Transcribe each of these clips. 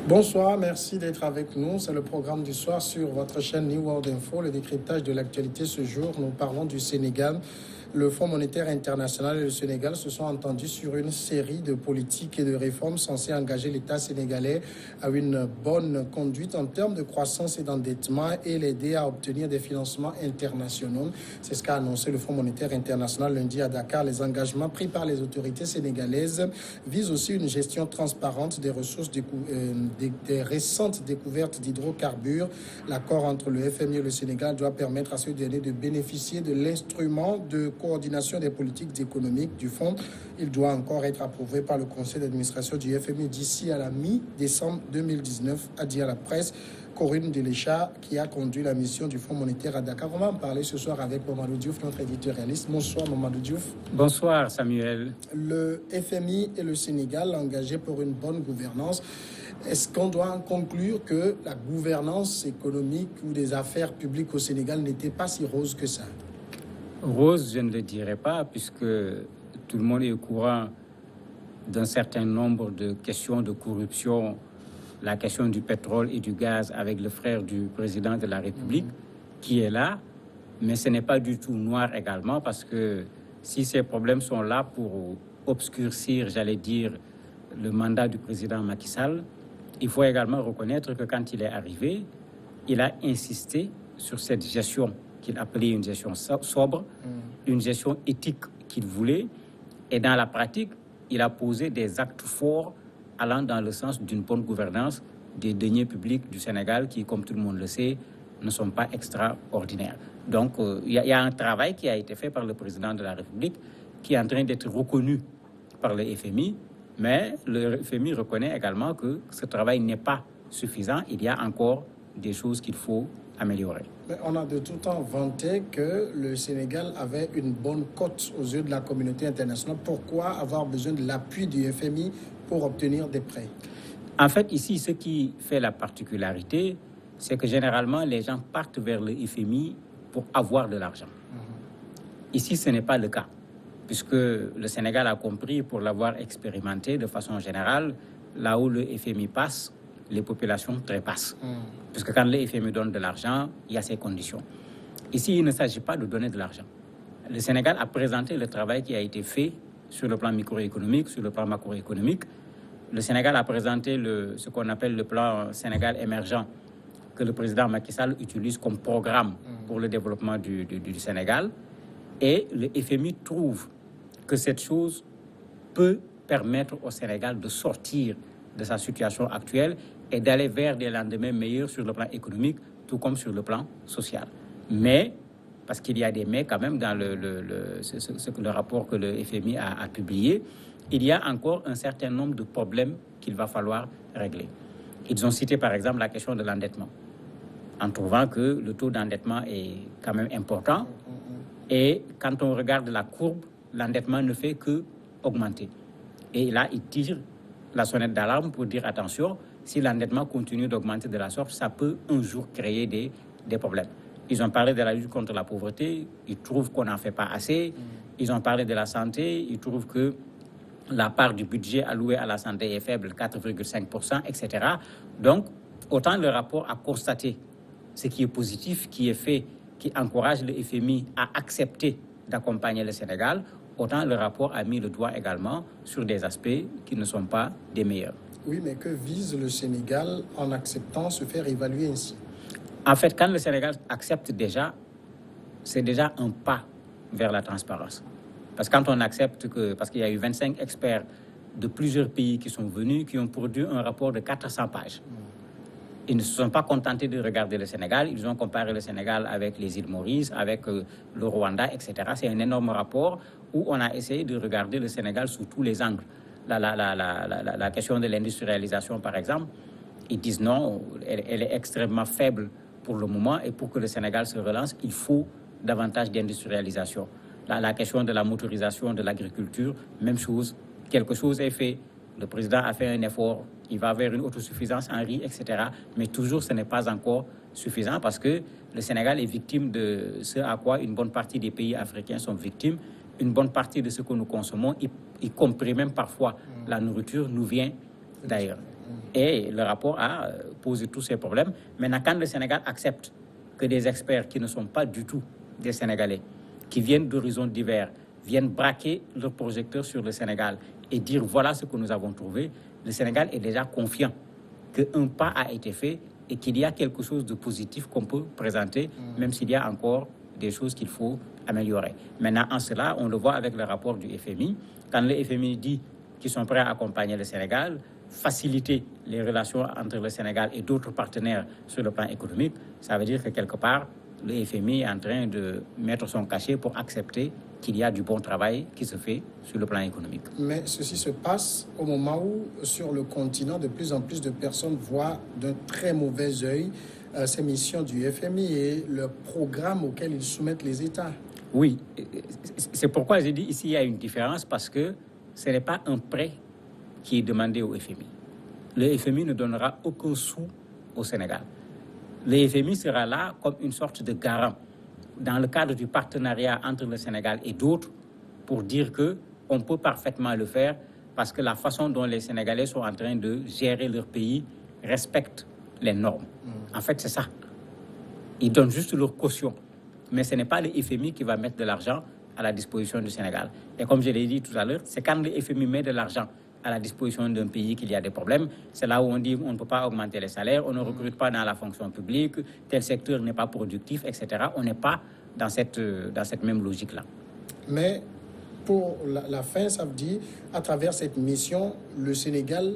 Bonsoir, merci d'être avec nous. C'est le programme du soir sur votre chaîne New World Info, le décryptage de l'actualité ce jour. Nous parlons du Sénégal. Le Fonds monétaire international et le Sénégal se sont entendus sur une série de politiques et de réformes censées engager l'État sénégalais à une bonne conduite en termes de croissance et d'endettement et l'aider à obtenir des financements internationaux. C'est ce qu'a annoncé le Fonds monétaire international lundi à Dakar. Les engagements pris par les autorités sénégalaises visent aussi une gestion transparente des ressources des récentes découvertes d'hydrocarbures. L'accord entre le FMI et le Sénégal doit permettre à ce dernier de bénéficier de l'instrument de coordination des politiques économiques du fonds. Il doit encore être approuvé par le conseil d'administration du FMI d'ici à la mi-décembre 2019, a dit à la presse Corinne Delécha, qui a conduit la mission du Fonds monétaire à Dakar. On va en parler ce soir avec Mamadou Diouf, notre éditorialiste. Bonsoir Mamadou Diouf. Bonsoir Samuel. Le FMI et le Sénégal engagés pour une bonne gouvernance. Est-ce qu'on doit en conclure que la gouvernance économique ou des affaires publiques au Sénégal n'était pas si rose que ça? Rose, je ne le dirais pas, puisque tout le monde est au courant d'un certain nombre de questions de corruption, la question du pétrole et du gaz avec le frère du président de la République, qui est là, mais ce n'est pas du tout noir également, parce que si ces problèmes sont là pour obscurcir, j'allais dire, le mandat du président Macky Sall, il faut également reconnaître que quand il est arrivé, il a insisté sur cette gestion qu'il appelait une gestion sobre, une gestion éthique qu'il voulait. Et dans la pratique, il a posé des actes forts allant dans le sens d'une bonne gouvernance des deniers publics du Sénégal qui, comme tout le monde le sait, ne sont pas extraordinaires. Donc, il y a un travail qui a été fait par le président de la République qui est en train d'être reconnu par le FMI, mais le FMI reconnaît également que ce travail n'est pas suffisant. Il y a encore des choses qu'il faut améliorer. Mais on a de tout temps vanté que le Sénégal avait une bonne cote aux yeux de la communauté internationale. Pourquoi avoir besoin de l'appui du FMI pour obtenir des prêts? En fait, ici, ce qui fait la particularité, c'est que généralement, les gens partent vers le FMI pour avoir de l'argent. Ici, ce n'est pas le cas, puisque le Sénégal a compris, pour l'avoir expérimenté de façon générale, là où le FMI passe, les populations trépassent. Puisque quand le FMI donne de l'argent, il y a ces conditions. Ici, il ne s'agit pas de donner de l'argent. Le Sénégal a présenté le travail qui a été fait sur le plan microéconomique, sur le plan macroéconomique. Le Sénégal a présenté ce qu'on appelle le plan Sénégal émergent, que le président Macky Sall utilise comme programme pour le développement du Sénégal. Et le FMI trouve que cette chose peut permettre au Sénégal de sortir de sa situation actuelle et d'aller vers des lendemains meilleurs sur le plan économique, tout comme sur le plan social. Mais, parce qu'il y a des mais quand même dans le rapport que le FMI a publié, il y a encore un certain nombre de problèmes qu'il va falloir régler. Ils ont cité par exemple la question de l'endettement, en trouvant que le taux d'endettement est quand même important. Et quand on regarde la courbe, l'endettement ne fait que augmenter. Et là, il tire la sonnette d'alarme pour dire attention, si l'endettement continue d'augmenter de la sorte, ça peut un jour créer des problèmes. Ils ont parlé de la lutte contre la pauvreté, ils trouvent qu'on n'en fait pas assez. Ils ont parlé de la santé, ils trouvent que la part du budget alloué à la santé est faible, 4,5%, etc. Donc, autant le rapport a constaté ce qui est positif, qui est fait, qui encourage le FMI à accepter d'accompagner le Sénégal, autant le rapport a mis le doigt également sur des aspects qui ne sont pas des meilleurs. Oui, mais que vise le Sénégal en acceptant se faire évaluer ainsi? En fait, quand le Sénégal accepte déjà, c'est déjà un pas vers la transparence. Parce que quand on accepte parce qu'il y a eu 25 experts de plusieurs pays qui sont venus, qui ont produit un rapport de 400 pages. Ils ne se sont pas contentés de regarder le Sénégal, ils ont comparé le Sénégal avec les îles Maurice, avec le Rwanda, etc. C'est un énorme rapport où on a essayé de regarder le Sénégal sous tous les angles. La question de l'industrialisation, par exemple, ils disent non, elle est extrêmement faible pour le moment, et pour que le Sénégal se relance, il faut davantage d'industrialisation. La question de la motorisation de l'agriculture, même chose, quelque chose est fait. Le président a fait un effort, il va vers une autosuffisance en riz, etc. Mais toujours, ce n'est pas encore suffisant parce que le Sénégal est victime de ce à quoi une bonne partie des pays africains sont victimes. Une bonne partie de ce que nous consommons, y compris même parfois la nourriture, nous vient d'ailleurs. Et le rapport a posé tous ces problèmes. Maintenant, quand le Sénégal accepte que des experts qui ne sont pas du tout des Sénégalais, qui viennent d'horizons divers, viennent braquer leurs projecteurs sur le Sénégal et dire voilà ce que nous avons trouvé, le Sénégal est déjà confiant qu'un pas a été fait et qu'il y a quelque chose de positif qu'on peut présenter, même s'il y a encore des choses qu'il faut améliorer. Maintenant, en cela, on le voit avec le rapport du FMI. Quand le FMI dit qu'ils sont prêts à accompagner le Sénégal, faciliter les relations entre le Sénégal et d'autres partenaires sur le plan économique, ça veut dire que quelque part, le FMI est en train de mettre son cachet pour accepter qu'il y a du bon travail qui se fait sur le plan économique. Mais ceci se passe au moment où, sur le continent, de plus en plus de personnes voient d'un très mauvais œil ces missions du FMI et le programme auquel ils soumettent les États. Oui, c'est pourquoi j'ai dit ici il y a une différence parce que ce n'est pas un prêt qui est demandé au FMI. Le FMI ne donnera aucun sou au Sénégal. Le FMI sera là comme une sorte de garant dans le cadre du partenariat entre le Sénégal et d'autres pour dire qu'on peut parfaitement le faire parce que la façon dont les Sénégalais sont en train de gérer leur pays respecte les normes. En fait, c'est ça. Ils donnent juste leur caution. Mais ce n'est pas le FMI qui va mettre de l'argent à la disposition du Sénégal. Et comme je l'ai dit tout à l'heure, c'est quand le FMI met de l'argent à la disposition d'un pays qu'il y a des problèmes. C'est là où on dit qu'on ne peut pas augmenter les salaires, on ne recrute pas dans la fonction publique, tel secteur n'est pas productif, etc. On n'est pas dans cette même logique-là. Mais pour la fin, ça veut dire, à travers cette mission, le Sénégal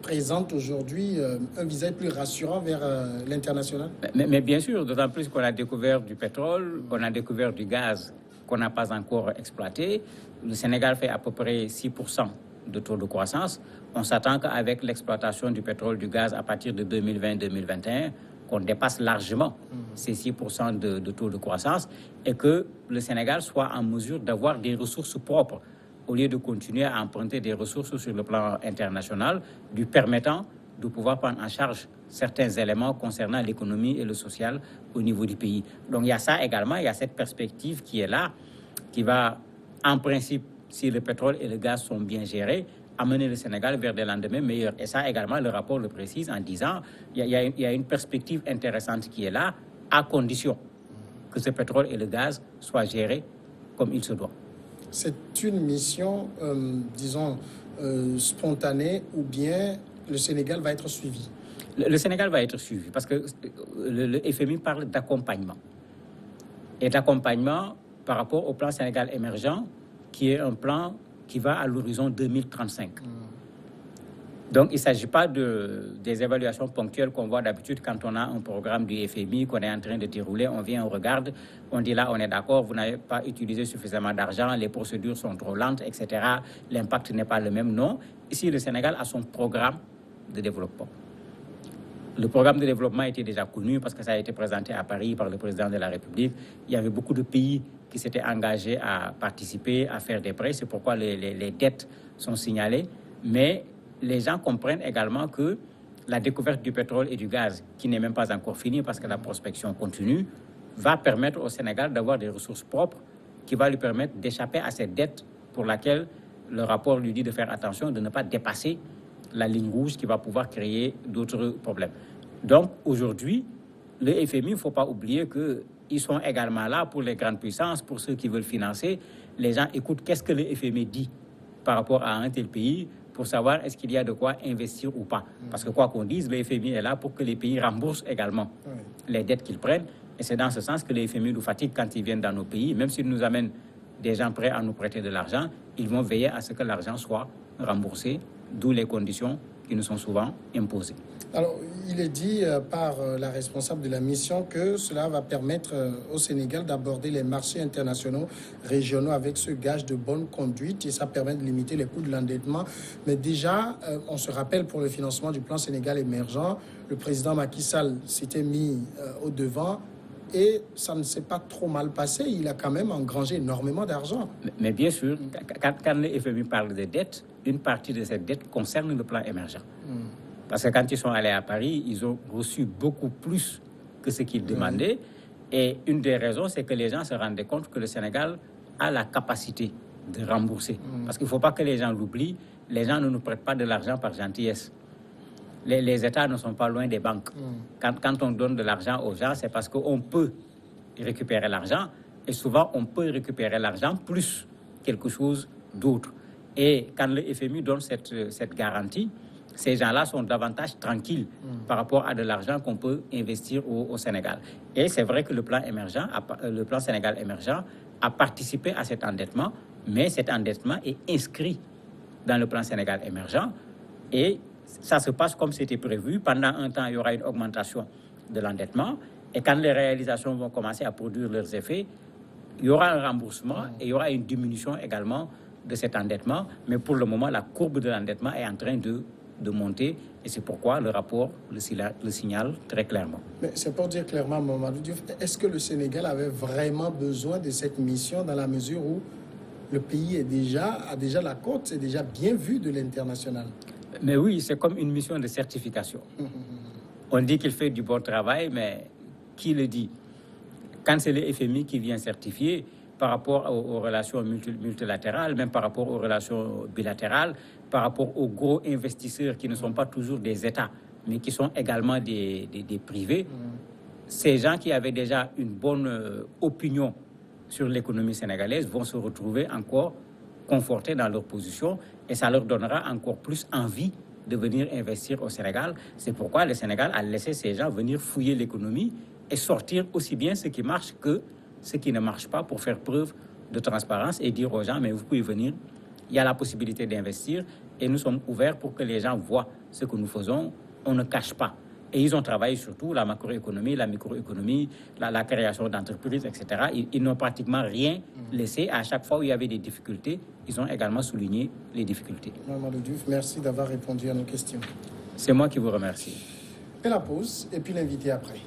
présente aujourd'hui un visage plus rassurant vers l'international? Mais bien sûr, d'autant plus qu'on a découvert du pétrole, qu'on a découvert du gaz qu'on n'a pas encore exploité. Le Sénégal fait à peu près 6% de taux de croissance. On s'attend qu'avec l'exploitation du pétrole, du gaz à partir de 2020-2021, qu'on dépasse largement ces 6% de taux de croissance et que le Sénégal soit en mesure d'avoir des ressources propres au lieu de continuer à emprunter des ressources sur le plan international, lui permettant de pouvoir prendre en charge certains éléments concernant l'économie et le social au niveau du pays. Donc il y a ça également, il y a cette perspective qui est là, qui va en principe, si le pétrole et le gaz sont bien gérés, amener le Sénégal vers des lendemains meilleurs. Et ça également, le rapport le précise en disant il y a une perspective intéressante qui est là, à condition que ce pétrole et le gaz soient gérés comme il se doit. C'est une mission, disons, spontanée ou bien le Sénégal va être suivi? Le Sénégal va être suivi parce que le FMI parle d'accompagnement. Et d'accompagnement par rapport au plan Sénégal émergent, qui est un plan qui va à l'horizon 2035. Donc, il ne s'agit pas des évaluations ponctuelles qu'on voit d'habitude quand on a un programme du FMI qu'on est en train de dérouler. On vient, on regarde, on dit là, on est d'accord, vous n'avez pas utilisé suffisamment d'argent, les procédures sont trop lentes, etc. L'impact n'est pas le même. Non. Ici, le Sénégal a son programme de développement. Le programme de développement était déjà connu parce que ça a été présenté à Paris par le président de la République. Il y avait beaucoup de pays qui s'étaient engagés à participer, à faire des prêts. C'est pourquoi les dettes sont signalées. Mais les gens comprennent également que la découverte du pétrole et du gaz, qui n'est même pas encore finie parce que la prospection continue, va permettre au Sénégal d'avoir des ressources propres qui va lui permettre d'échapper à cette dette pour laquelle le rapport lui dit de faire attention, de ne pas dépasser la ligne rouge qui va pouvoir créer d'autres problèmes. Donc, aujourd'hui, le FMI, il ne faut pas oublier qu'ils sont également là pour les grandes puissances, pour ceux qui veulent financer. Les gens écoutent qu'est-ce que le FMI dit par rapport à un tel pays pour savoir est-ce qu'il y a de quoi investir ou pas. Parce que quoi qu'on dise, le FMI est là pour que les pays remboursent également les dettes qu'ils prennent. Et c'est dans ce sens que le FMI nous fatigue quand ils viennent dans nos pays. Même s'ils nous amènent des gens prêts à nous prêter de l'argent, ils vont veiller à ce que l'argent soit remboursé, d'où les conditions qui nous sont souvent imposées. Alors, il est dit par la responsable de la mission que cela va permettre au Sénégal d'aborder les marchés internationaux, régionaux avec ce gage de bonne conduite et ça permet de limiter les coûts de l'endettement. Mais déjà, on se rappelle pour le financement du plan Sénégal émergent, le président Macky Sall s'était mis au devant et ça ne s'est pas trop mal passé. Il a quand même engrangé énormément d'argent. Mais bien sûr, quand le FMI parle de dette, une partie de cette dette concerne le plan émergent. Parce que quand ils sont allés à Paris, ils ont reçu beaucoup plus que ce qu'ils demandaient. Et une des raisons, c'est que les gens se rendaient compte que le Sénégal a la capacité de rembourser. Parce qu'il ne faut pas que les gens l'oublient. Les gens ne nous prêtent pas de l'argent par gentillesse. Les États ne sont pas loin des banques. Quand on donne de l'argent aux gens, c'est parce qu'on peut récupérer l'argent. Et souvent, on peut récupérer l'argent plus quelque chose d'autre. Et quand le FMI donne cette garantie, ces gens-là sont davantage tranquilles par rapport à de l'argent qu'on peut investir au Sénégal. Et c'est vrai que le plan Sénégal émergent a participé à cet endettement, mais cet endettement est inscrit dans le plan Sénégal émergent et ça se passe comme c'était prévu. Pendant un temps, il y aura une augmentation de l'endettement et quand les réalisations vont commencer à produire leurs effets, il y aura un remboursement et il y aura une diminution également de cet endettement. Mais pour le moment, la courbe de l'endettement est en train de monter et c'est pourquoi le rapport le signale très clairement. Mais c'est pour dire clairement, Mamadou Diouf, est-ce que le Sénégal avait vraiment besoin de cette mission dans la mesure où le pays a déjà la cote, c'est déjà bien vu de l'international? Mais oui, c'est comme une mission de certification. On dit qu'il fait du bon travail, mais qui le dit? Quand c'est le FMI qui vient certifier par rapport aux relations multilatérales, même par rapport aux relations bilatérales, par rapport aux gros investisseurs qui ne sont pas toujours des États, mais qui sont également des privés, ces gens qui avaient déjà une bonne opinion sur l'économie sénégalaise vont se retrouver encore confortés dans leur position et ça leur donnera encore plus envie de venir investir au Sénégal. C'est pourquoi le Sénégal a laissé ces gens venir fouiller l'économie et sortir aussi bien ce qui marche que ce qui ne marche pas pour faire preuve de transparence et dire aux gens, mais vous pouvez venir, il y a la possibilité d'investir et nous sommes ouverts pour que les gens voient ce que nous faisons, on ne cache pas. Et ils ont travaillé surtout la macroéconomie, la microéconomie, la création d'entreprises, etc. Ils n'ont pratiquement rien laissé. À chaque fois où il y avait des difficultés, ils ont également souligné les difficultés. Mamadou Diouf, merci d'avoir répondu à nos questions. C'est moi qui vous remercie. Et la pause, et puis l'invité après.